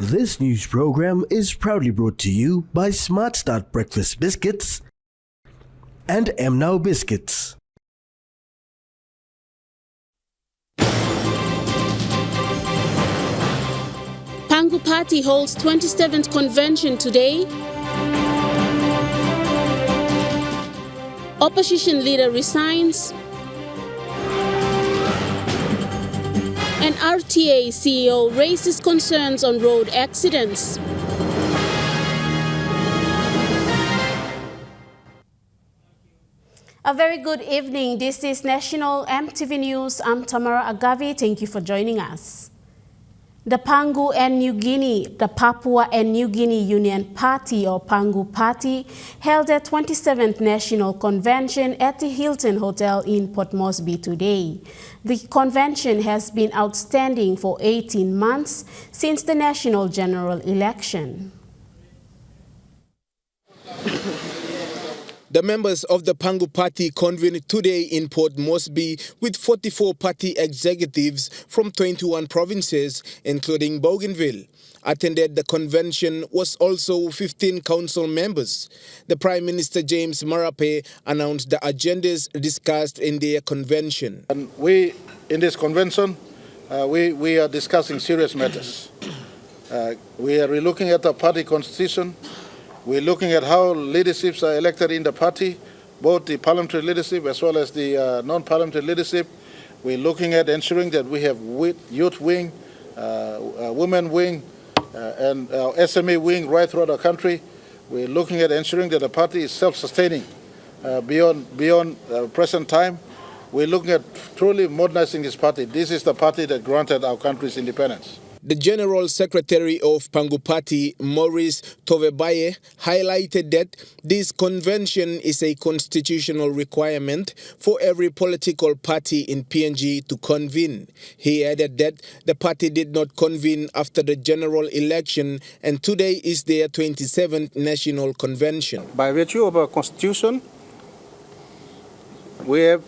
This news program is proudly brought to you by Smart Start Breakfast Biscuits and Now Biscuits. Pangu Party holds 27th convention today. Opposition leader resigns. And RTA CEO raises concerns on road accidents. A very good evening. This is National Emtv News. I'm Tamara Agavi. Thank you for joining us. The Pangu and New Guinea, the Papua and New Guinea Union Party or Pangu Party held their 27th National Convention at the Hilton Hotel in Port Moresby today. The convention has been outstanding for 18 months since the national general election. The members of the Pangu Party convened today in Port Moresby with 44 party executives from 21 provinces, including Bougainville. Attended the convention was also 15 council members. The Prime Minister James Marape announced the agendas discussed in their convention. And we, in this convention, we are discussing serious matters. We are relooking at the party constitution. We're looking at how leaderships are elected in the party, both the parliamentary leadership as well as the non-parliamentary leadership. We're looking at ensuring that we have youth wing, women wing, and SME wing right throughout the country. We're looking at ensuring that the party is self-sustaining beyond present time. We're looking at truly modernizing this party. This is the party that granted our country's independence. The General Secretary of Pangu Party, Maurice Tovebaye, highlighted that this convention is a constitutional requirement for every political party in PNG to convene. He added that the party did not convene after the general election and today is their 27th National Convention. By virtue of our constitution, we have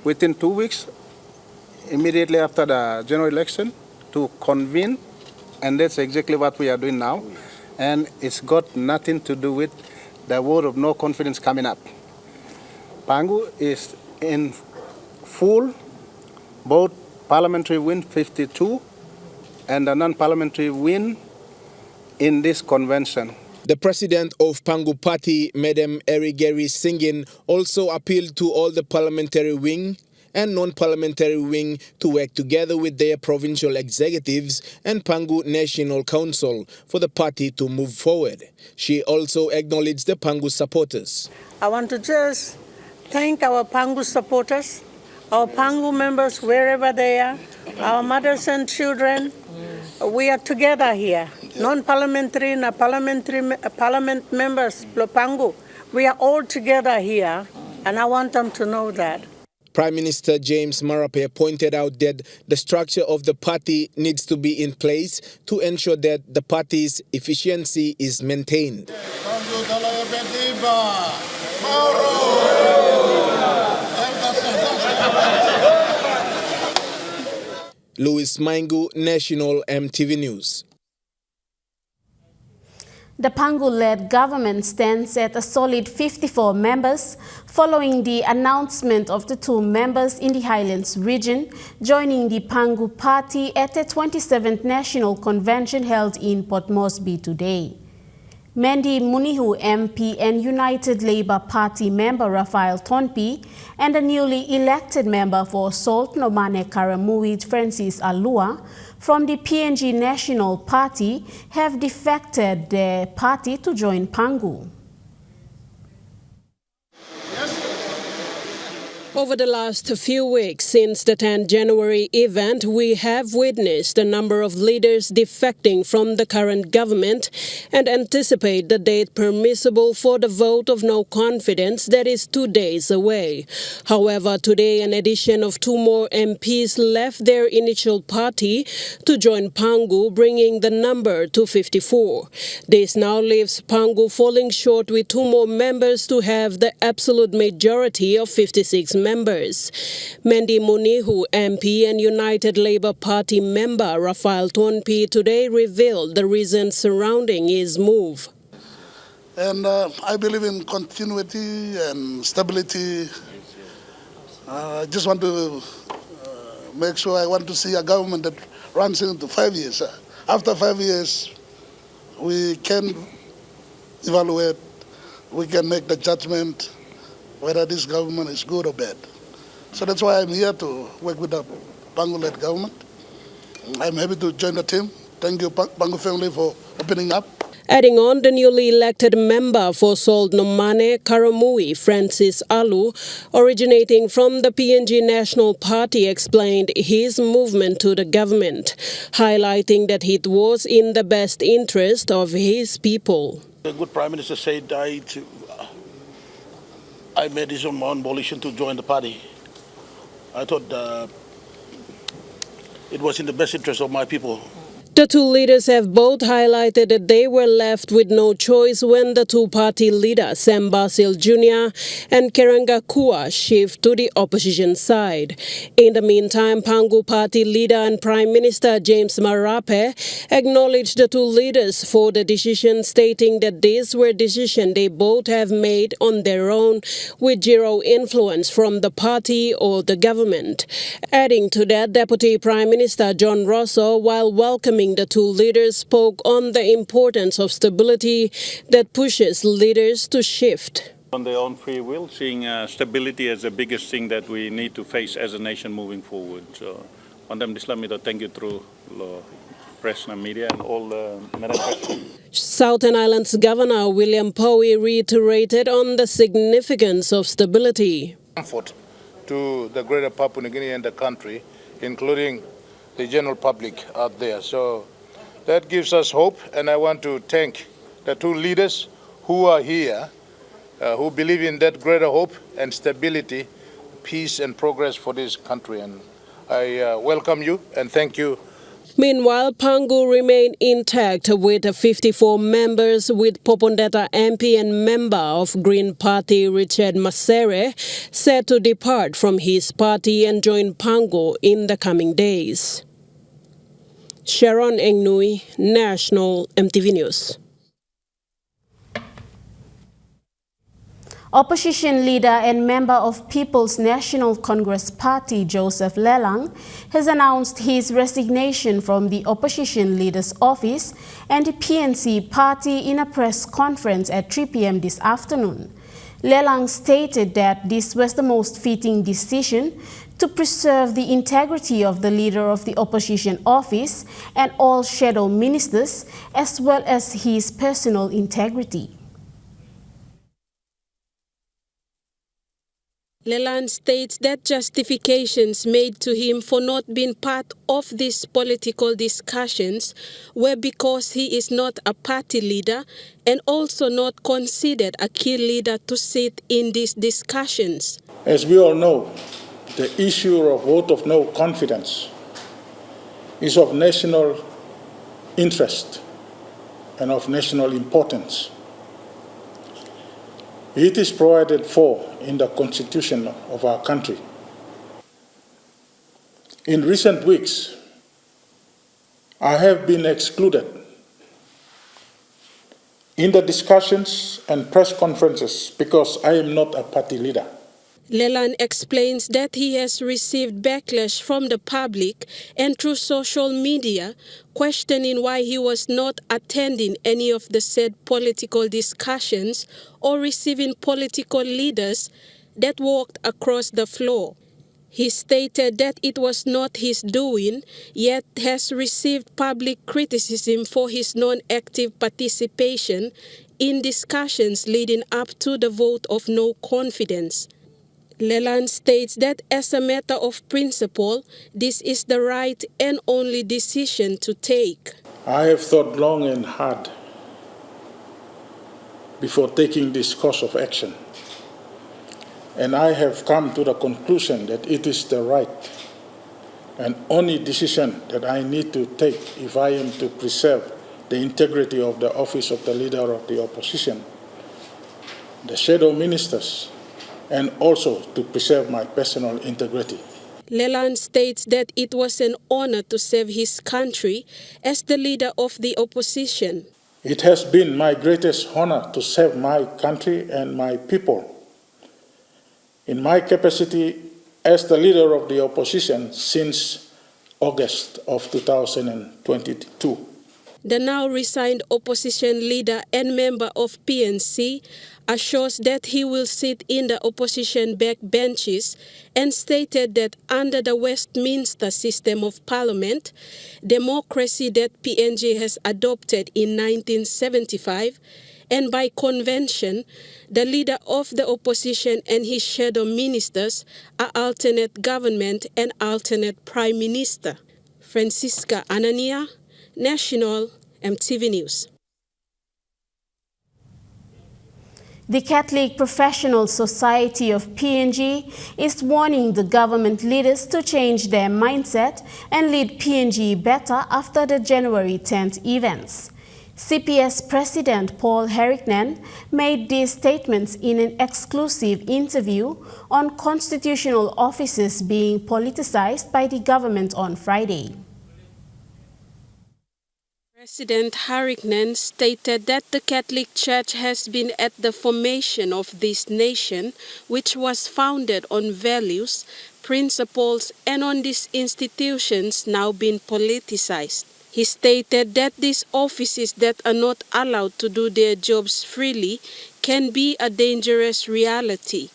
within 2 weeks, immediately after the general election, to convene, and that's exactly what we are doing now. And it's got nothing to do with the vote of no confidence coming up. Pangu is in full, both parliamentary win 52 and a non-parliamentary win in this convention. The president of Pangu Party, Madam Erigeri Singin, also appealed to all the parliamentary wing and non-parliamentary wing to work together with their provincial executives and Pangu National Council for the party to move forward. She also acknowledged the Pangu supporters. I want to just thank our Pangu supporters, our Pangu members wherever they are, our mothers and children. We are together here, non-parliamentary and parliament members, Pangu. We are all together here, and I want them to know that. Prime Minister James Marape pointed out that the structure of the party needs to be in place to ensure that the party's efficiency is maintained. Louis Maingu, National Emtv News. The Pangu-led government stands at a solid 54 members following the announcement of the 2 members in the Highlands region joining the Pangu Party at the 27th National Convention held in Port Moresby today. Mendi Munihu MP and United Labour Party member Raphael Tonpi and the newly elected member for Salt Nomane Karamuit Francis Alua from the PNG National Party have defected their party to join Pangu. Over the last few weeks since the 10th January event, we have witnessed a number of leaders defecting from the current government and anticipate the date permissible for the vote of no confidence that is 2 days away. However, today an addition of 2 more MPs left their initial party to join Pangu, bringing the number to 54. This now leaves Pangu falling short with 2 more members to have the absolute majority of 56 members. Mendi Munihu MP and United Labour Party member Rafael Tonpi today revealed the reasons surrounding his move. And I believe in continuity and stability. I just want to make sure I want to see a government that runs into 5 years. After 5 years, we can evaluate, we can make the judgment whether this government is good or bad. So that's why I'm here to work with the Pangu-led government. I'm happy to join the team. Thank you, Pangu family, for opening up. Adding on, the newly elected member for Salt Nomane Karamui, Francis Alu, originating from the PNG National Party, explained his movement to the government, highlighting that it was in the best interest of his people. The good Prime Minister said I made this on my own volition to join the party. I thought it was in the best interest of my people. The two leaders have both highlighted that they were left with no choice when the two-party leaders, Sam Basil Jr. and Keranga Kua, shift to the opposition side. In the meantime, Pangu Party leader and Prime Minister James Marape acknowledged the two leaders for the decision, stating that these were decisions they both have made on their own with zero influence from the party or the government. Adding to that, Deputy Prime Minister John Rosso, while welcoming the two leaders, spoke on the importance of stability that pushes leaders to shift. On their own free will, seeing stability as the biggest thing that we need to face as a nation moving forward. So, on them, let me thank you through press and media and all the managers. Southern Islands Governor William Powie reiterated on the significance of stability. Comfort to the greater Papua New Guinea and the country, including the general public out there. So that gives us hope, and I want to thank the two leaders who are here, who believe in that greater hope and stability, peace and progress for this country. And I welcome you and thank you. Meanwhile, Pangu remained intact with 54 members, with Popondetta MP and member of Green Party Richard Masere set to depart from his party and join Pangu in the coming days. Sharon Engnui, National Emtv News. Opposition leader and member of People's National Congress Party, Joseph Lelang, has announced his resignation from the opposition leader's office and the PNC party in a press conference at 3 p.m. this afternoon. Lelang stated that this was the most fitting decision to preserve the integrity of the leader of the opposition office and all shadow ministers, as well as his personal integrity. Leland states that justifications made to him for not being part of these political discussions were because he is not a party leader and also not considered a key leader to sit in these discussions. As we all know, the issue of vote of no confidence is of national interest and of national importance. It is provided for in the Constitution of our country. In recent weeks, I have been excluded in the discussions and press conferences because I am not a party leader. Leland explains that he has received backlash from the public and through social media, questioning why he was not attending any of the said political discussions or receiving political leaders that walked across the floor. He stated that it was not his doing, yet has received public criticism for his non-active participation in discussions leading up to the vote of no confidence. Leland states that as a matter of principle, this is the right and only decision to take. I have thought long and hard before taking this course of action, and I have come to the conclusion that it is the right and only decision that I need to take if I am to preserve the integrity of the office of the leader of the opposition, the shadow ministers, and also to preserve my personal integrity. Leland states that it was an honor to serve his country as the leader of the opposition. It has been my greatest honor to serve my country and my people. In my capacity as the leader of the opposition since August of 2022. The now resigned opposition leader and member of PNC assures that he will sit in the opposition backbenches and stated that under the Westminster system of parliament, democracy that PNG has adopted in 1975, and by convention, the leader of the opposition and his shadow ministers are alternate government and alternate prime minister. Francisca Anania, National Emtv News. The Catholic Professional Society of PNG is warning the government leaders to change their mindset and lead PNG better after the January 10th events. CPS President Paul Herricknen made these statements in an exclusive interview on constitutional offices being politicized by the government on Friday. President Herricknen stated that the Catholic Church has been at the formation of this nation, which was founded on values, principles, and on these institutions now being politicized. He stated that these offices that are not allowed to do their jobs freely can be a dangerous reality.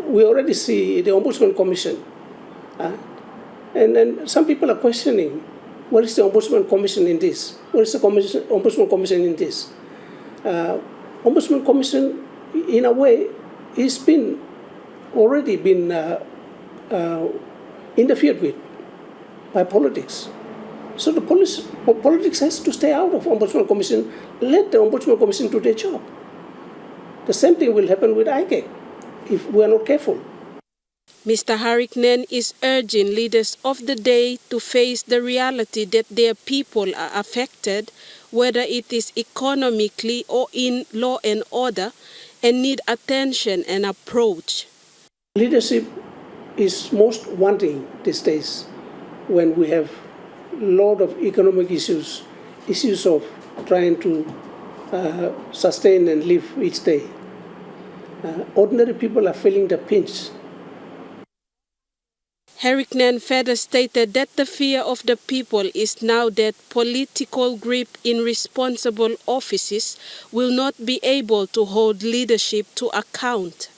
We already see the Ombudsman Commission, and then some people are questioning, what is the Ombudsman Commission in this? What is the Ombudsman Commission in this? Ombudsman Commission, in a way, it's already been interfered with by politics. So the politics has to stay out of Ombudsman Commission. Let the Ombudsman Commission do their job. The same thing will happen with ICAC if we are not careful. Mr. Herricknen is urging leaders of the day to face the reality that their people are affected, whether it is economically or in law and order, and need attention and approach. Leadership is most wanting these days when we have a lot of economic issues of trying to sustain and live each day. Ordinary people are feeling the pinch. Herricknen further stated that the fear of the people is now that political grip in responsible offices will not be able to hold leadership to account.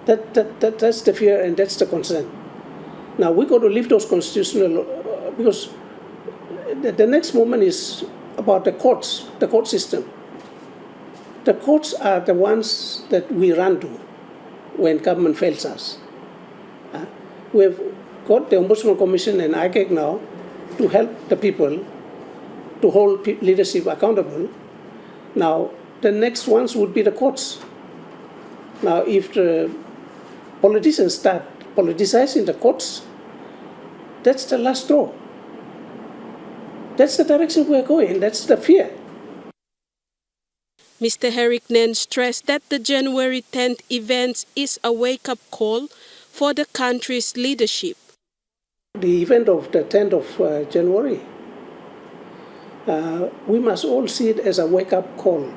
That's the fear and that's the concern. Now we got to leave those constitutional, because the next moment is about the courts, the court system. The courts are the ones that we run to when government fails us. We have got the Ombudsman Commission and ICAC now to help the people to hold leadership accountable. Now, the next ones would be the courts. Now, if the politicians start politicizing the courts, that's the last straw. That's the direction we're going, that's the fear. Mr. Herricknen stressed that the January 10th events is a wake-up call for the country's leadership. The event of the 10th of January, we must all see it as a wake-up call.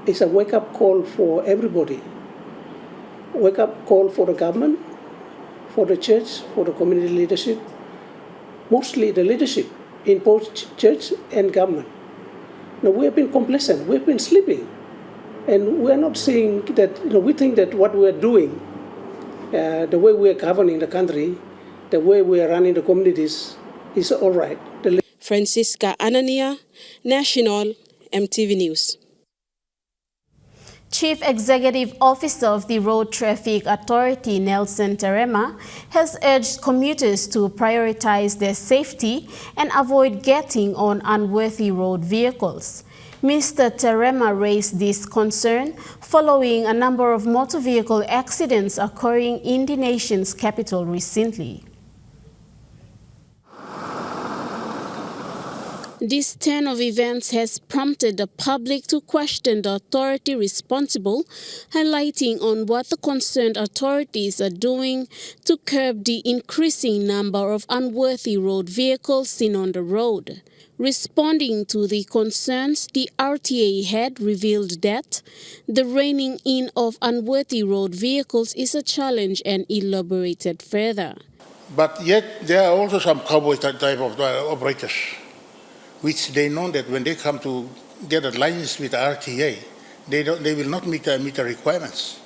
It's a wake-up call for everybody. Wake-up call for the government, for the church, for the community leadership, mostly the leadership in both church and government. Now, we have been complacent, we have been sleeping, and we are not seeing that, we think that what we are doing, the way we are governing the country, the way we are running the communities is all right. Francisca Anania, National Emtv News. Chief Executive Officer of the Road Traffic Authority, Nelson Terema, has urged commuters to prioritize their safety and avoid getting on unworthy road vehicles. Mr. Terema raised this concern following a number of motor vehicle accidents occurring in the nation's capital recently. This turn of events has prompted the public to question the authority responsible, highlighting on what the concerned authorities are doing to curb the increasing number of unworthy road vehicles seen on the road. Responding to the concerns, the RTA head revealed that the reining in of unworthy road vehicles is a challenge and elaborated further. But yet there are also some cowboy type of operators, which they know that when they come to get a license with the RTA, they will not meet the requirements.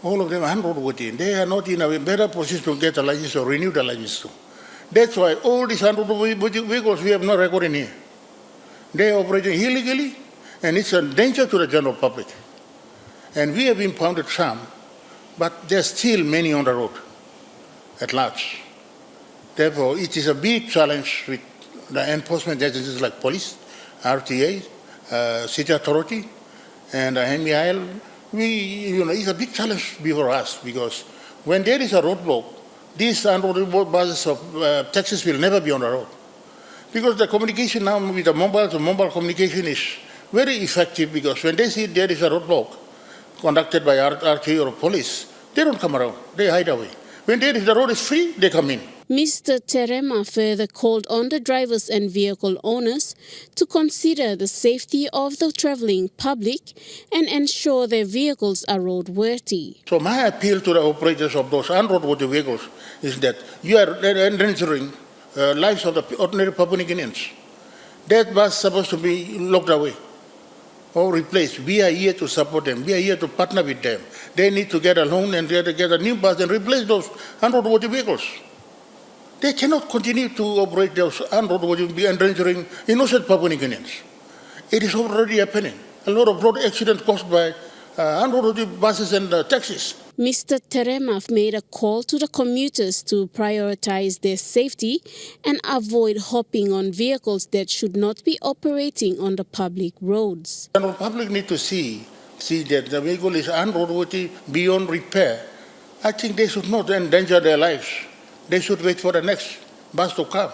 All of them are unroadworthy. They are not in a better position to get a license or renew the license too. That's why all these unroadworthy vehicles we have no record in here. They are operating illegally, and it's a danger to the general public. And we have impounded some, but there's still many on the road at large. Therefore, it is a big challenge with the enforcement agencies like police, RTA, city authority, and MEIL. It's a big challenge before us because when there is a roadblock, these unroaded buses of taxis will never be on the road. Because the communication now with the mobile to mobile communication is very effective because when they see there is a roadblock conducted by RTA or police, they don't come around, they hide away. When there is the road is free, they come in. Mr. Terema further called on the drivers and vehicle owners to consider the safety of the traveling public and ensure their vehicles are roadworthy. So my appeal to the operators of those unroadworthy vehicles is that you are endangering lives of the ordinary Papua New Guineans. That bus is supposed to be locked away or replaced. We are here to support them. We are here to partner with them. They need to get a loan and get a new bus and replace those unroadworthy vehicles. They cannot continue to operate those unroadworthy and endangering innocent Papua New Guineans. It is already happening. A lot of road accidents caused by unroadworthy buses and taxis. Mr. Terema made a call to the commuters to prioritize their safety and avoid hopping on vehicles that should not be operating on the public roads. The public need to see that the vehicle is unroadworthy beyond repair. I think they should not endanger their lives. They should wait for the next bus to come.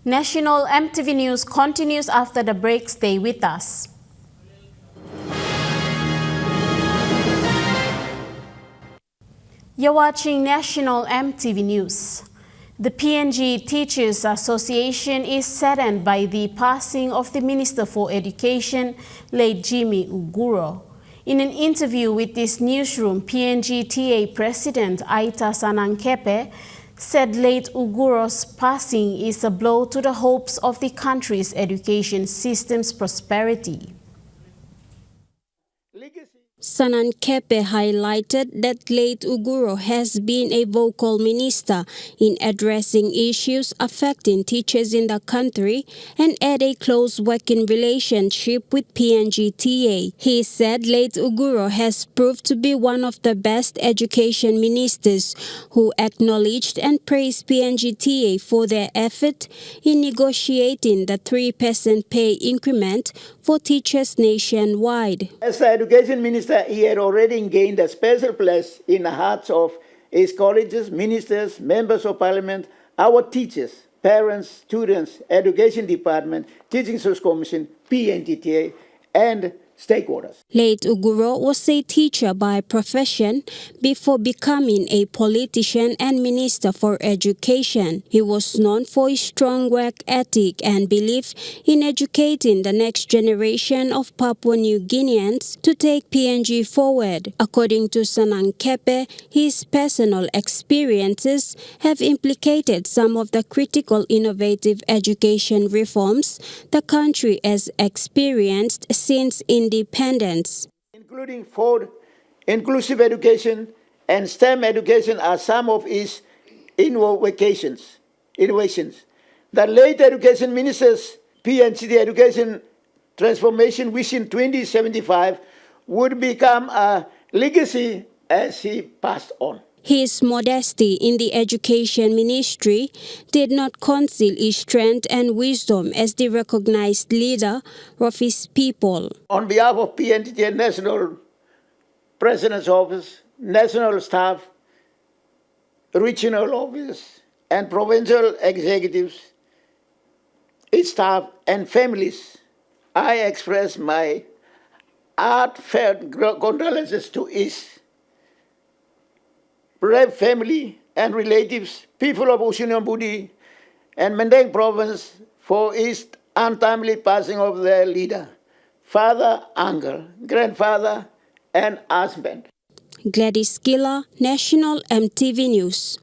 National Emtv News continues after the break. Stay with us. You're watching National Emtv News. The PNG Teachers Association is saddened by the passing of the Minister for Education, late Jimmy Uguro. In an interview with this newsroom, PNG TA President Aita Sanankepe said late Uguro's passing is a blow to the hopes of the country's education system's prosperity. Sanankepe highlighted that late Uguro has been a vocal minister in addressing issues affecting teachers in the country and had a close working relationship with PNG-TA. He said late Uguro has proved to be one of the best education ministers who acknowledged and praised PNG-TA for their effort in negotiating the 3% pay increment for teachers nationwide. As the education minister, he had already gained a special place in the hearts of his colleges, ministers, members of parliament, our teachers, parents, students, education department, teaching service commission, PNGTA, and stakeholders. Late Uguro was a teacher by profession before becoming a politician and minister for education. He was known for his strong work ethic and belief in educating the next generation of Papua New Guineans to take PNG forward. According to Sanankepe, his personal experiences have implicated some of the critical innovative education reforms the country has experienced since independence. Including food, inclusive education, and STEM education are some of his innovations. The late education minister's PNCD education transformation vision 2075 would become a legacy as he passed on. His modesty in the education ministry did not conceal his strength and wisdom as the recognized leader of his people. On behalf of PNGT National President's Office, National Staff, Regional Office, and provincial executives, its staff, and families, I express my heartfelt condolences to his brave family and relatives, people of Usunion Budi and Mendeng province, for his untimely passing of their leader, father, uncle, grandfather, and husband. Gladys Gila, National Emtv News.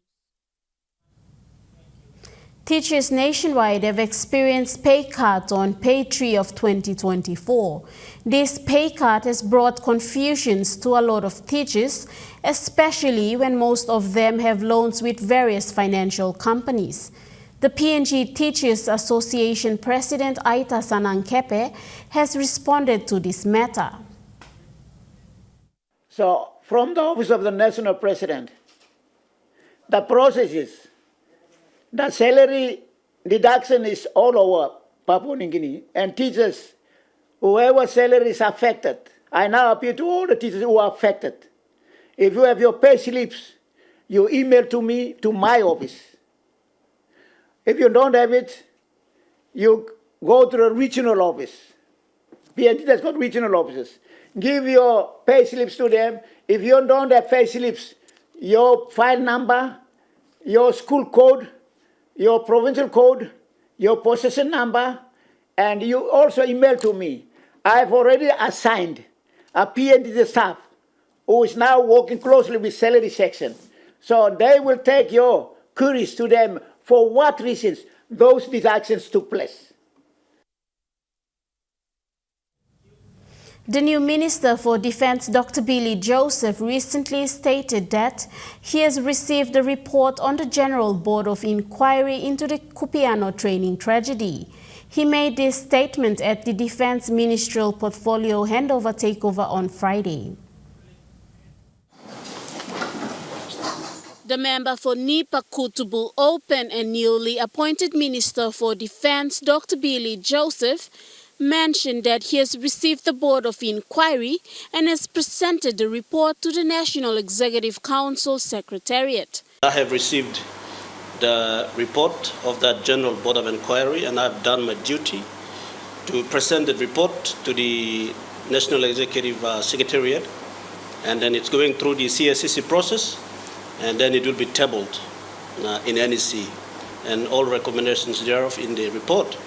Teachers nationwide have experienced pay cuts on Pay 3 of 2024. This pay cut has brought confusions to a lot of teachers, especially when most of them have loans with various financial companies. The PNG Teachers Association President Aita Sanankepe has responded to this matter. So, from the Office of the National President, the process is the salary deduction is all over Papua New Guinea, and teachers, whoever salary is affected, I now appeal to all the teachers who are affected. If you have your pay slips, you email to me, to my office. If you don't have it, you go to the regional office. PNG has got regional offices. Give your pay slips to them. If you don't have pay slips, your file number, your school code, your provincial code, your possession number, and you also email to me. I've already assigned a PND staff who is now working closely with salary section. So they will take your queries to them for what reasons those deductions took place. The new Minister for Defense, Dr. Billy Joseph, recently stated that he has received a report on the General Board of Inquiry into the Kupiano training tragedy. He made this statement at the Defense Ministerial Portfolio handover takeover on Friday. The member for Nipa Kutubu Open and newly appointed Minister for Defense, Dr. Billy Joseph, mentioned that he has received the Board of Inquiry and has presented the report to the National Executive Council Secretariat. I have received the report of that General Board of Inquiry, and I've done my duty to present the report to the National Executive Secretariat, and then it's going through the CSCC process, and then it will be tabled in NEC, and all recommendations thereof in the report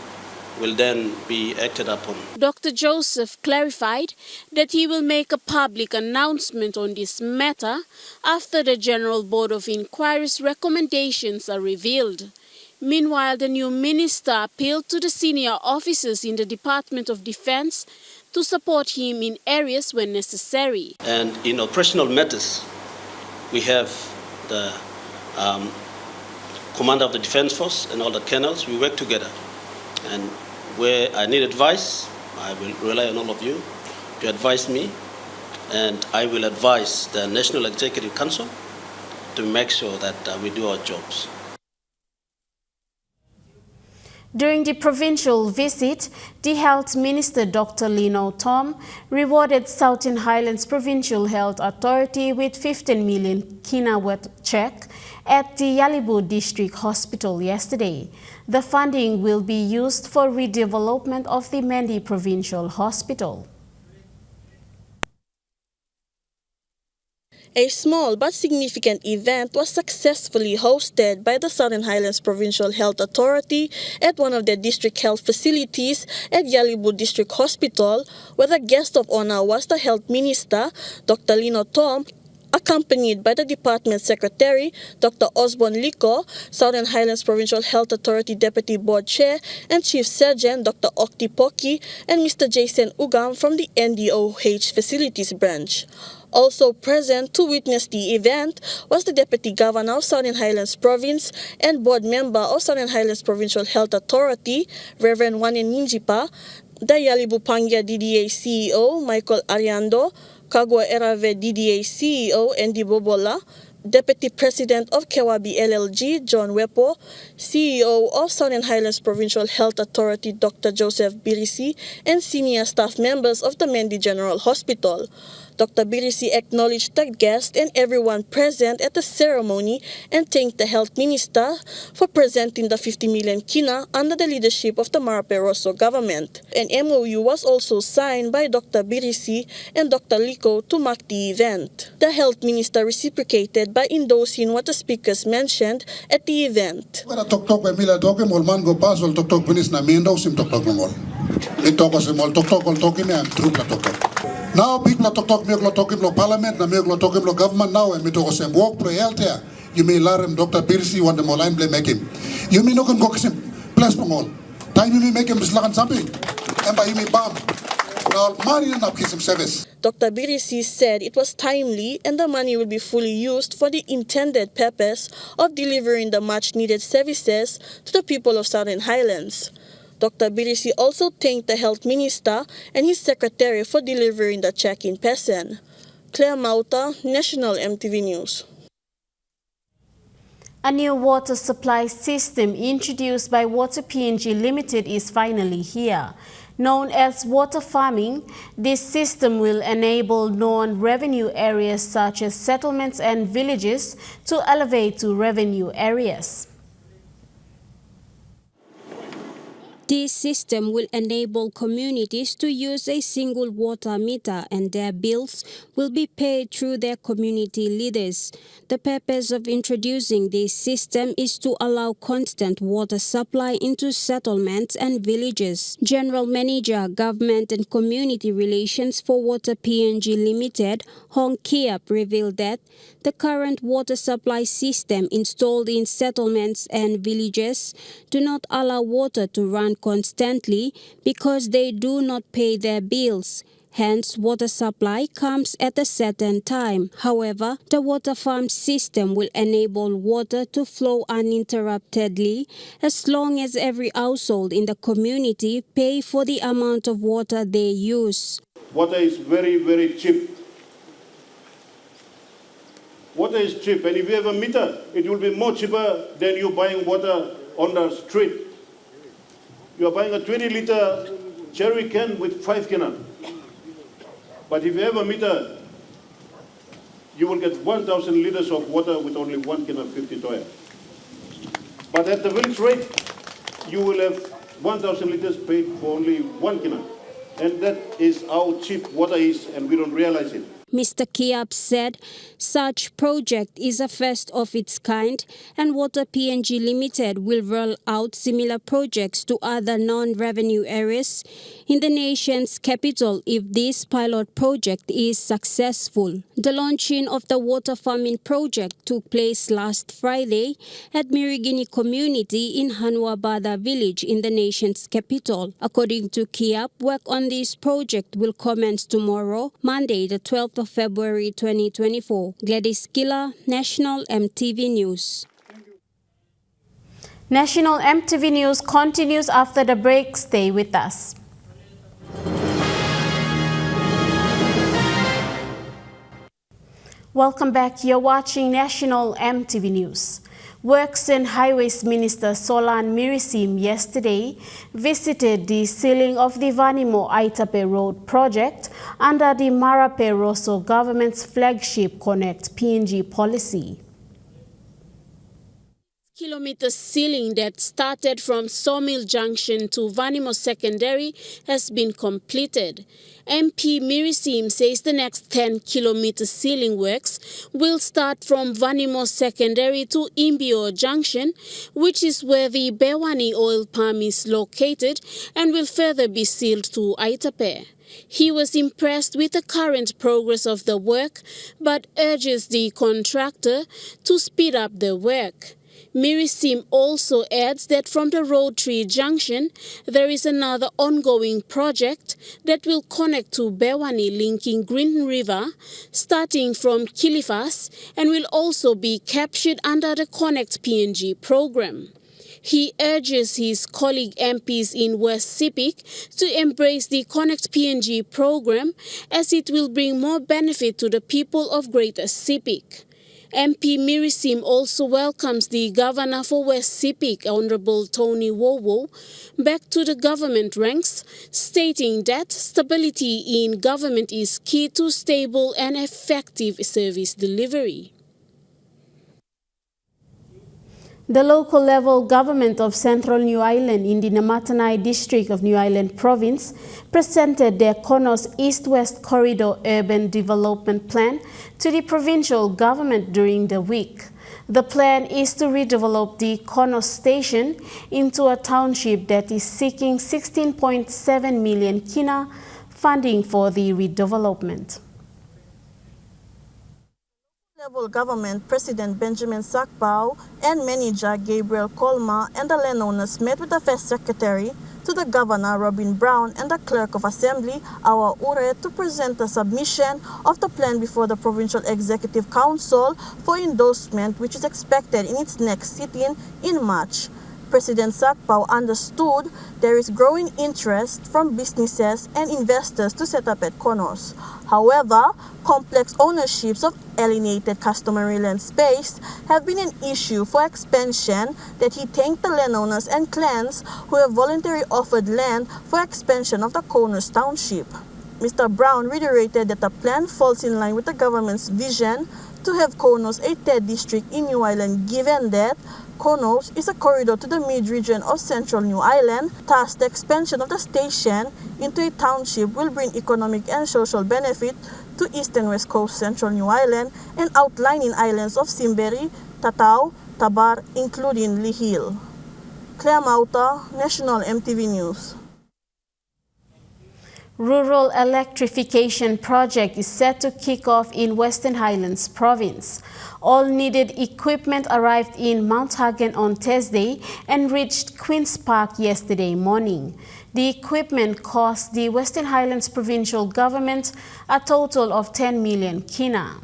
will then be acted upon. Dr. Joseph clarified that he will make a public announcement on this matter after the General Board of Inquiry's recommendations are revealed. Meanwhile, the new minister appealed to the senior officers in the Department of Defense to support him in areas when necessary. And in operational matters, we have the commander of the Defense Force and all the colonels. We work together. And where I need advice, I will rely on all of you to advise me, and I will advise the National Executive Council to make sure that we do our jobs. During the provincial visit, the Health Minister Dr. Lino Tom rewarded Southern Highlands Provincial Health Authority with 15 million kina worth check at the Yalibu District Hospital yesterday. The funding will be used for redevelopment of the Mendi Provincial Hospital. A small but significant event was successfully hosted by the Southern Highlands Provincial Health Authority at one of their district health facilities at Yalibu District Hospital, where the guest of honor was the Health Minister, Dr. Lino Tom, accompanied by the Department Secretary, Dr. Osborne Liko, Southern Highlands Provincial Health Authority Deputy Board Chair and Chief Surgeon, Dr. Okti Poki, and Mr. Jason Ugam from the NDOH Facilities Branch. Also present to witness the event was the Deputy Governor of Southern Highlands Province and Board Member of Southern Highlands Provincial Health Authority, Reverend Wanen Ninjipa, the Yalibu Pangia DDA CEO, Michael Ariando, Kagwa Erave DDA CEO, Andy Bobola, Deputy President of Kewabi LLG, John Wepo, CEO of Southern Highlands Provincial Health Authority, Dr. Joseph Birisi, and senior staff members of the Mendi General Hospital. Dr. Birisi acknowledged the guests and everyone present at the ceremony and thanked the health minister for presenting the 50 million kina under the leadership of the Marape Rosso government. An MOU was also signed by Dr. Birisi and Dr. Liko to mark the event. The health minister reciprocated by endorsing what the speakers mentioned at the event. Now big la tok me lo tokim lo parliament na me lo tokim lo government now and me to sem work pro health here. You may learn Dr. Birisi want the line blame make him. You may no can go sim plus pangol. Time you may make him slakan something. And by me bam. Now money na kisim service. Dr. Birisi said it was timely and the money will be fully used for the intended purpose of delivering the much-needed services to the people of Southern Highlands. Dr. Birisi also thanked the health minister and his secretary for delivering the check in person. Claire Mauta, National Emtv News. A new water supply system introduced by Water PNG Limited is finally here. Known as water farming, this system will enable non-revenue areas such as settlements and villages to elevate to revenue areas. This system will enable communities to use a single water meter and their bills will be paid through their community leaders. The purpose of introducing this system is to allow constant water supply into settlements and villages. General Manager, Government and Community Relations for Water PNG Limited, Hong Kiap, revealed that the current water supply system installed in settlements and villages do not allow water to run constantly because they do not pay their bills. Hence, water supply comes at a certain time. However, the water farm system will enable water to flow uninterruptedly as long as every household in the community pay for the amount of water they use. Water is very, very cheap. Water is cheap, and if you have a meter, it will be more cheaper than you buying water on the street. You are buying a 20-liter cherry can with 5 cannon. But if you have a meter, you will get 1,000 liters of water with only 1 can of 50 toya. But at the village rate, you will have 1,000 liters paid for only 1 can. And that is how cheap water is, and we don't realize it. Mr. Kiap said such project is a first of its kind and Water PNG Limited will roll out similar projects to other non-revenue areas in the nation's capital if this pilot project is successful. The launching of the water farming project took place last Friday at Mirigini community in Hanuabada village in the nation's capital. According to Kiap, work on this project will commence tomorrow, Monday, the 12th of February 2024. Gladys Killa, National Emtv News. National Emtv News continues after the break. Stay with us. Welcome back. You're watching National Emtv News. Works and Highways Minister Solan Mirisim yesterday visited the sealing of the Vanimo Aitape Road project under the Marape Rosso government's flagship Connect PNG policy. Kilometer ceiling that started from Sawmill Junction to Vanimo Secondary has been completed. MP Mirisim says the next 10-kilometer ceiling works will start from Vanimo Secondary to Imbio Junction, which is where the Bewani oil palm is located, and will further be sealed to Aitape. He was impressed with the current progress of the work, but urges the contractor to speed up the work. Mirisim also adds that from the Roadtree Junction, there is another ongoing project that will connect to Bewani linking Green River, starting from Kilifas, and will also be captured under the Connect PNG program. He urges his colleague MPs in West Sepik to embrace the Connect PNG program as it will bring more benefit to the people of Greater Sepik. MP Mirisim also welcomes the Governor for West Sepik, Honorable Tony Wowo, back to the government ranks, stating that stability in government is key to stable and effective service delivery. The local level government of Central New Ireland in the Namatanai district of New Ireland province presented their Konos East-West Corridor Urban Development Plan to the provincial government during the week. The plan is to redevelop the Konos station into a township that is seeking 16.7 million kina funding for the redevelopment. Level government President Benjamin Sakpao and manager Gabriel Colma and the landowners met with the first secretary to the governor Robin Brown and the clerk of assembly Awa Ure to present the submission of the plan before the provincial executive council for endorsement, which is expected in its next sitting in March. President Sakpao understood there is growing interest from businesses and investors to set up at Konos. However, complex ownerships of alienated customary land space have been an issue for expansion that he thanked the landowners and clans who have voluntarily offered land for expansion of the Konos township. Mr. Brown reiterated that the plan falls in line with the government's vision to have Konos a third district in New Ireland, given that Konos is a corridor to the mid-region of Central New Ireland. Thus, the expansion of the station into a township will bring economic and social benefit to East and West Coast Central New Ireland and outlying islands of Simberi, Tatao, Tabar, including Lihil. Claire Mauta, National Emtv News. Rural electrification project is set to kick off in Western Highlands province. All needed equipment arrived in Mount Hagen on Thursday and reached Queen's Park yesterday morning. The equipment cost the Western Highlands provincial government a total of 10 million kina.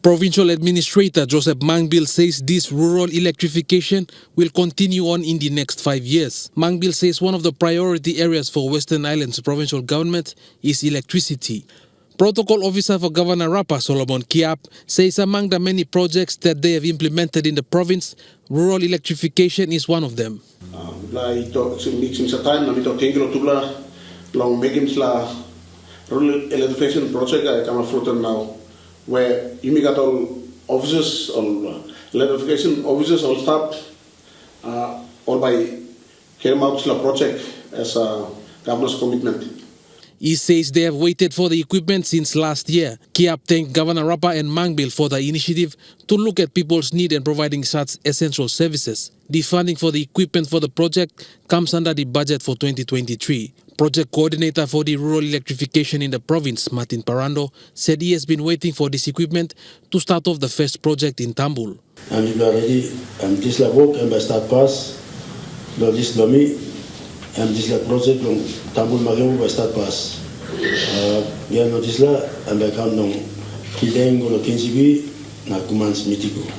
Provincial Administrator Joseph Mangbil says this rural electrification will continue on in the next 5 years. Mangbil says one of the priority areas for Western Islands provincial government is electricity. Protocol Officer for Governor Rapa, Solomon Kiap, says among the many projects that they have implemented in the province, rural electrification is one of them. Rural electrification project I come fruit now, where you got all officers, all electrification officers, all staff, all by came out the project as a governor's commitment. He says they have waited for the equipment since last year. Kiap thanked Governor Rapa and Mangbil for the initiative to look at people's need and providing such essential services. The funding for the equipment for the project comes under the budget for 2023. Project coordinator for the rural electrification in the province, Martin Parando, said he has been waiting for this equipment to start off the first project in Tambul. And you are ready, and this la work and start pass, this me, and this la project on Tambul Magemu by start pass. Yeah, notice la, and I come on Kidengo no Kinsibi, na Kumans Mitigo.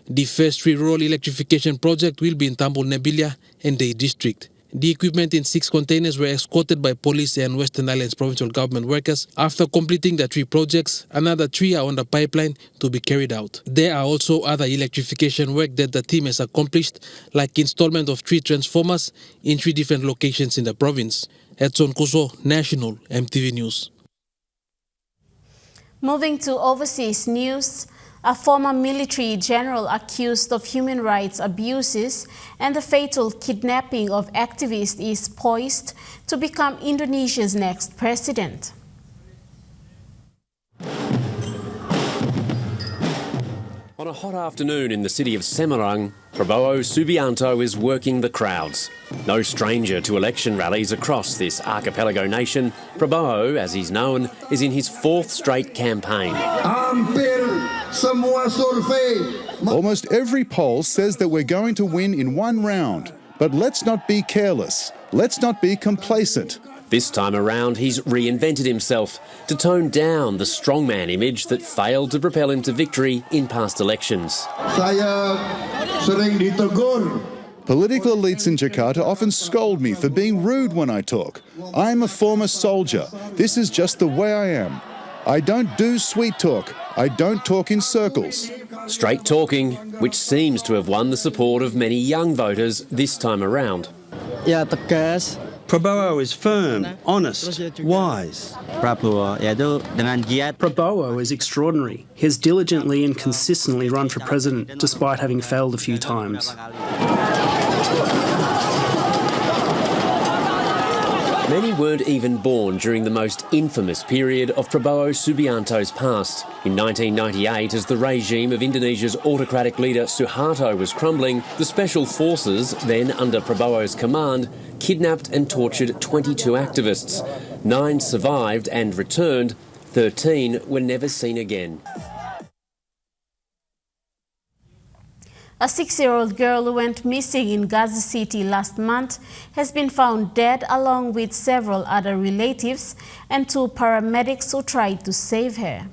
The first 3 rural electrification project will be in Tambul Nebilia and Day District. The equipment in 6 containers were escorted by police and Western Islands provincial government workers. After completing the 3 projects, another 3 are on the pipeline to be carried out. There are also other electrification work that the team has accomplished, like installment of 3 transformers in 3 different locations in the province. Edson Kuso, National Emtv News. Moving to overseas news, a former military general accused of human rights abuses and the fatal kidnapping of activists is poised to become Indonesia's next president. On a hot afternoon in the city of Semarang, Prabowo Subianto is working the crowds. No stranger to election rallies across this archipelago nation, Prabowo, as he's known, is in his 4th straight campaign. Almost every poll says that we're going to win in one round. But let's not be careless. Let's not be complacent. This time around, he's reinvented himself to tone down the strongman image that failed to propel him to victory in past elections. Political elites in Jakarta often scold me for being rude when I talk. I'm a former soldier. This is just the way I am. I don't do sweet talk. I don't talk in circles. Straight talking, which seems to have won the support of many young voters this time around. Prabowo is firm, honest, wise. Prabowo is extraordinary. He has diligently and consistently run for president, despite having failed a few times. Many weren't even born during the most infamous period of Prabowo Subianto's past. In 1998, as the regime of Indonesia's autocratic leader Suharto was crumbling, the special forces, then under Prabowo's command, kidnapped and tortured 22 activists. 9 survived and returned. 13 were never seen again. A 6-year-old girl who went missing in Gaza City last month has been found dead along with several other relatives and 2 paramedics who tried to save her.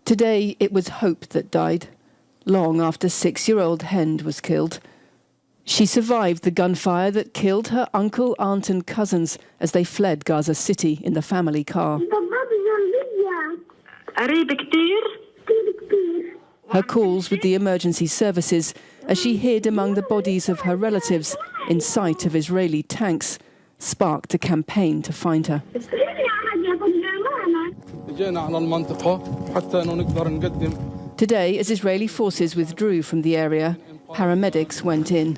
Today it was hope that died, long after 6-year-old Hend was killed. She survived the gunfire that killed her uncle, aunt and cousins as they fled Gaza City in the family car. Her calls with the emergency services as she hid among the bodies of her relatives in sight of Israeli tanks sparked a campaign to find her. Today, as Israeli forces withdrew from the area, paramedics went in.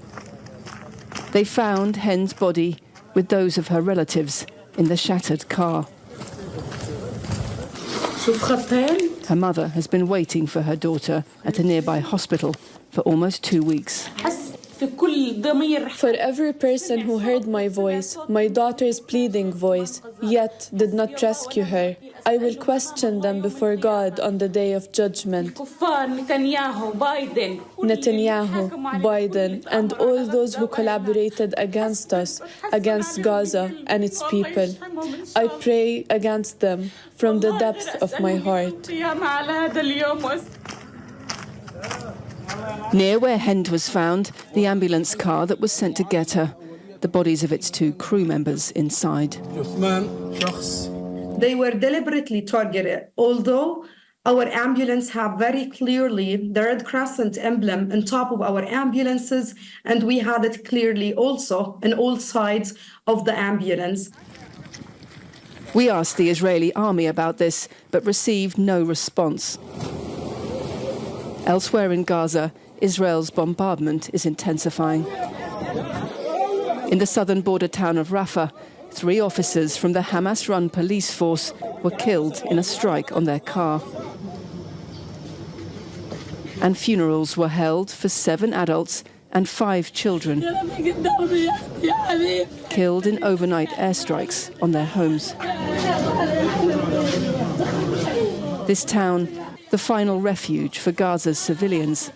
They found Hend's body with those of her relatives in the shattered car. Her mother has been waiting for her daughter at a nearby hospital for almost 2 weeks. For every person who heard my voice, my daughter's pleading voice, yet did not rescue her, I will question them before God on the day of judgment. Netanyahu, Biden, and all those who collaborated against us, against Gaza and its people. I pray against them from the depth of my heart. Near where Hend was found, the ambulance car that was sent to get her, the bodies of its 2 crew members inside. They were deliberately targeted, although our ambulance have very clearly the Red Crescent emblem on top of our ambulances, and we had it clearly also on all sides of the ambulance. We asked the Israeli army about this, but received no response. Elsewhere in Gaza, Israel's bombardment is intensifying. In the southern border town of Rafah, 3 officers from the Hamas-run police force were killed in a strike on their car. And funerals were held for 7 adults and 5 children, killed in overnight airstrikes on their homes. This town, the final refuge for Gaza's civilians,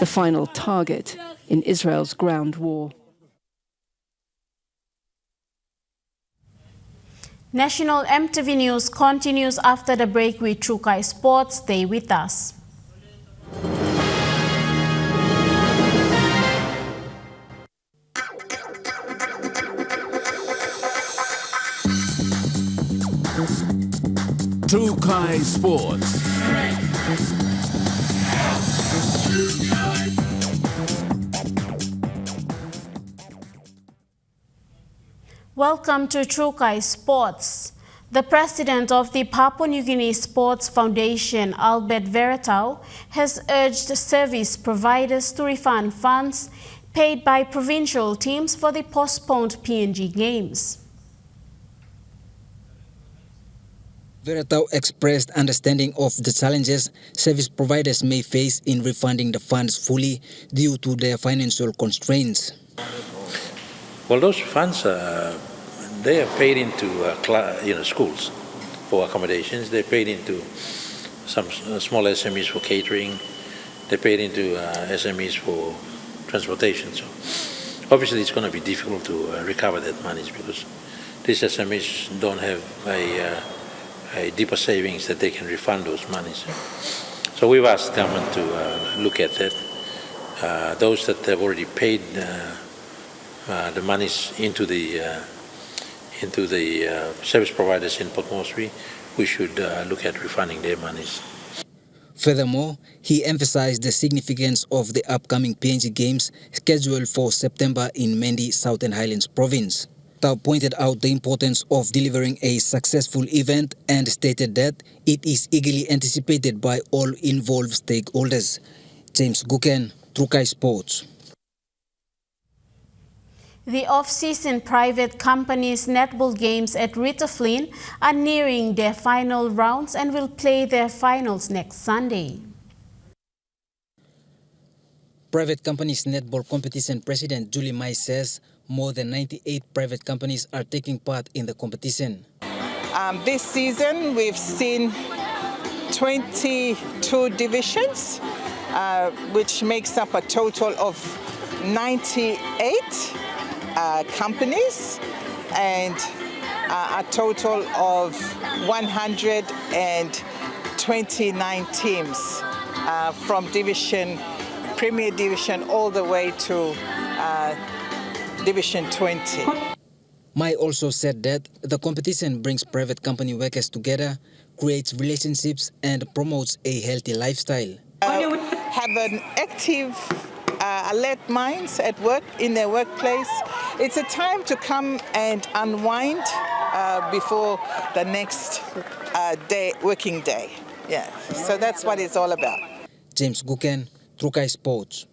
the final target in Israel's ground war. National Emtv News continues after the break with Trukai Sports. Stay with us. Trukai Sports. Welcome to Trukai Sports. The president of the Papua New Guinea Sports Foundation, Albert Veretau, has urged service providers to refund funds paid by provincial teams for the postponed PNG Games. Veretau expressed understanding of the challenges service providers may face in refunding the funds fully due to their financial constraints. Well, those funds, they are paid into schools for accommodations. They're paid into some small SMEs for catering. They're paid into SMEs for transportation. So obviously it's going to be difficult to recover that money because these SMEs don't have a deeper savings that they can refund those monies. So we've asked government to look at that. Those that have already paid the monies into the service providers in Port Moresby, we should look at refunding their monies. Furthermore, he emphasized the significance of the upcoming PNG Games scheduled for September in Mendi, Southern Highlands Province. Tau pointed out the importance of delivering a successful event and stated that it is eagerly anticipated by all involved stakeholders. James Guken, Trukai Sports. The off-season private company's netball games at Rita Flynn are nearing their final rounds and will play their finals next Sunday. Private companies netball competition president Julie Mai says more than 98 private companies are taking part in the competition. This season we've seen 22 divisions, which makes up a total of 98 companies and a total of 129 teams from Premier Division all the way to Division 20. Mai also said that the competition brings private company workers together, creates relationships and promotes a healthy lifestyle. Have an active alert minds at work, in their workplace. It's a time to come and unwind before the next working day. Yeah, so that's what it's all about. James Guken, Trukai Sports.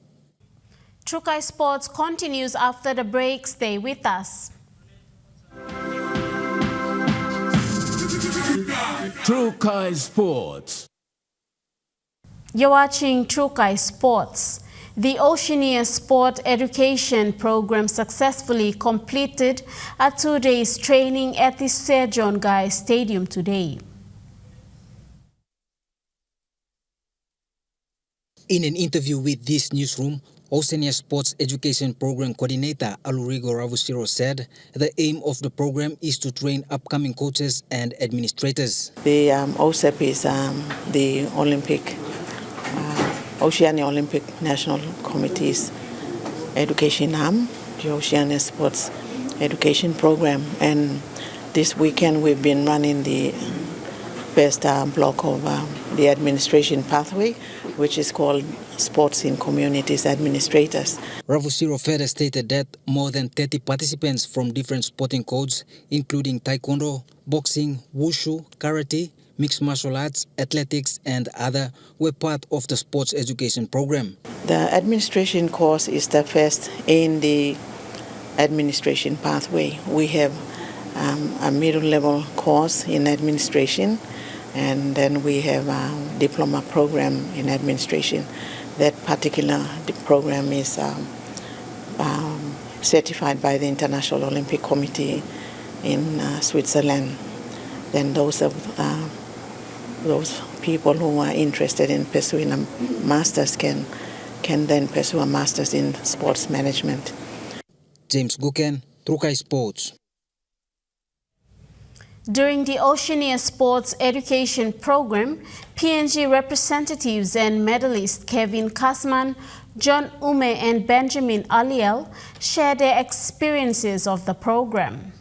Trukai Sports continues after the break. Stay with us. Trukai Sports. You're watching Trukai Sports. The Oceania Sport Education Program successfully completed a 2-day training at the Sir John Guy Stadium today. In an interview with this newsroom, Oceania Sports Education Program Coordinator Alurigo Ravusiro said the aim of the program is to train upcoming coaches and administrators. The OSEP is the Oceania Olympic National Committee's education arm, the Oceania Sports Education Program. And this weekend we've been running the first block of the administration pathway, which is called Sports in Communities Administrators. Ravusiro further stated that more than 30 participants from different sporting codes, including taekwondo, boxing, wushu, karate, mixed martial arts, athletics, and other, were part of the sports education program. The administration course is the first in the administration pathway. We have a middle-level course in administration, and then we have a diploma program in administration. That particular program is certified by the International Olympic Committee in Switzerland. Then those people who are interested in pursuing a master's can then pursue a master's in sports management. James Guken, Trukai Sports. During the Oceania Sports Education Program, PNG representatives and medalists Kevin Kasman, John Ume and Benjamin Aliel shared their experiences of the program.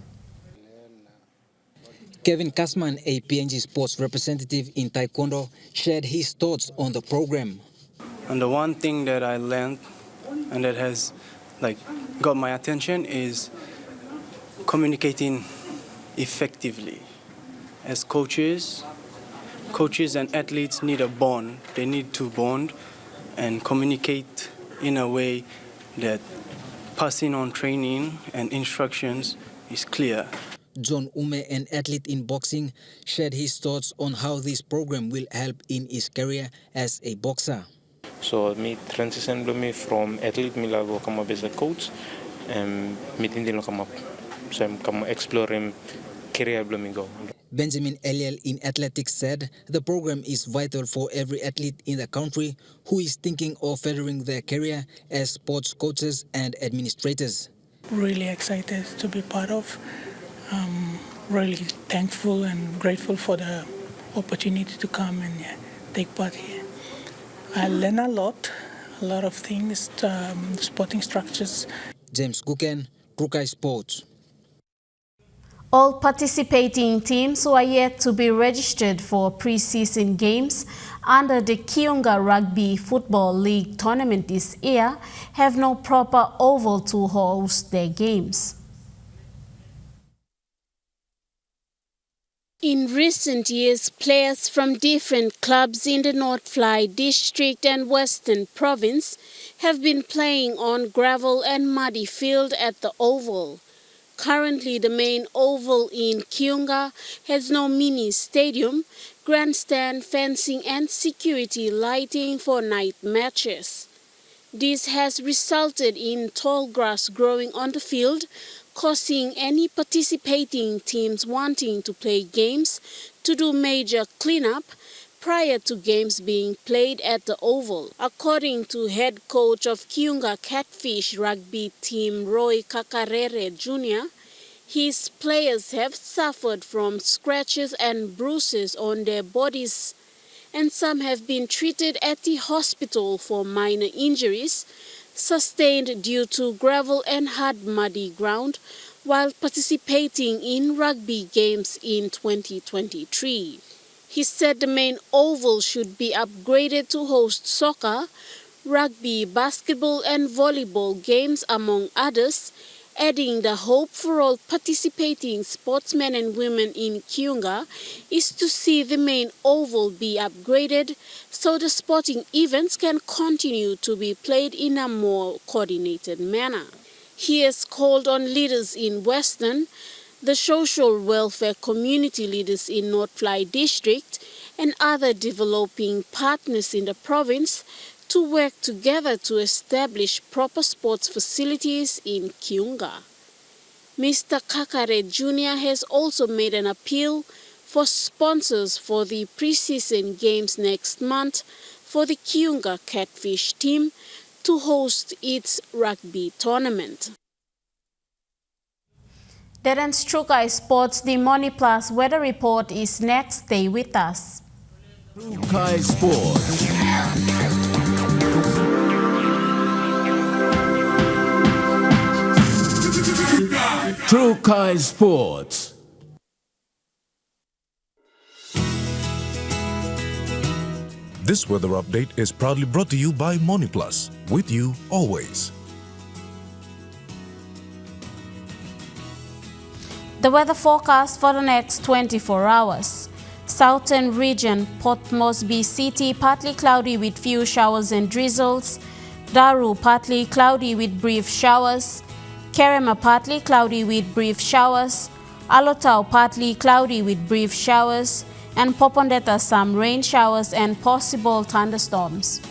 Kevin Kasman, a PNG sports representative in Taekwondo, shared his thoughts on the program. And the one thing that I learned and that has got my attention is communicating effectively. As coaches and athletes need a bond. They need to bond and communicate in a way that passing on training and instructions is clear. John Ume, an athlete in boxing, shared his thoughts on how this program will help in his career as a boxer. So me transition me from athlete me lago come as a coach and meeting the come up. So I'm come exploring career blooming go. Benjamin Eliel in athletics said the program is vital for every athlete in the country who is thinking of furthering their career as sports coaches and administrators. Really excited to be part of. Really thankful and grateful for the opportunity to come and take part here. I learn a lot of things, sporting structures. James Guken, Trukai Sports. All participating teams who are yet to be registered for pre-season games under the Kiunga Rugby Football League tournament this year have no proper oval to host their games. In recent years, players from different clubs in the North Fly District and Western Province have been playing on gravel and muddy field at the Oval. Currently, the main oval in Kiunga has no mini stadium, grandstand, fencing and security lighting for night matches. This has resulted in tall grass growing on the field, causing any participating teams wanting to play games to do major cleanup prior to games being played at the Oval. According to head coach of Kiunga Catfish rugby team Roy Kakarere Jr., his players have suffered from scratches and bruises on their bodies, and some have been treated at the hospital for minor injuries sustained due to gravel and hard muddy ground while participating in rugby games in 2023. He said the main oval should be upgraded to host soccer, rugby, basketball and volleyball games among others, adding the hope for all participating sportsmen and women in Kiunga is to see the main oval be upgraded so the sporting events can continue to be played in a more coordinated manner. He has called on leaders in Western, the social welfare community leaders in North Fly District and other developing partners in the province to work together to establish proper sports facilities in Kiunga. Mr. Kakare Jr. has also made an appeal for sponsors for the pre-season games next month for the Kiunga Catfish team to host its rugby tournament. That ends Trukai Sports. The Money Plus weather report is next. Stay with us. Trukai Sports. Trukai Sports. This weather update is proudly brought to you by MoneyPlus, with you always. The weather forecast for the next 24 hours. Southern region, Port Moresby City, partly cloudy with few showers and drizzles. Daru, partly cloudy with brief showers. Kerema, partly cloudy with brief showers. Alotau, partly cloudy with brief showers. And Popondetta, some rain showers and possible thunderstorms.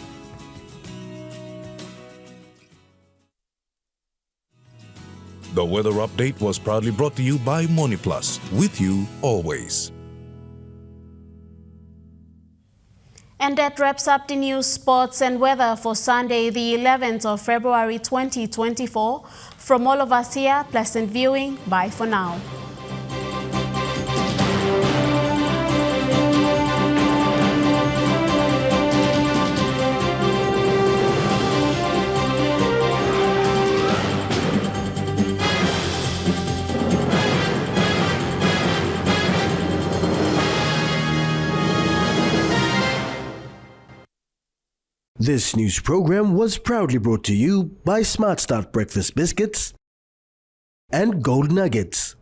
The weather update was proudly brought to you by MoneyPlus, with you always. And that wraps up the news, sports and weather for Sunday, the 11th of February 2024. From all of us here, pleasant viewing. Bye for now. This news program was proudly brought to you by Smart Start Breakfast Biscuits and Gold Nuggets.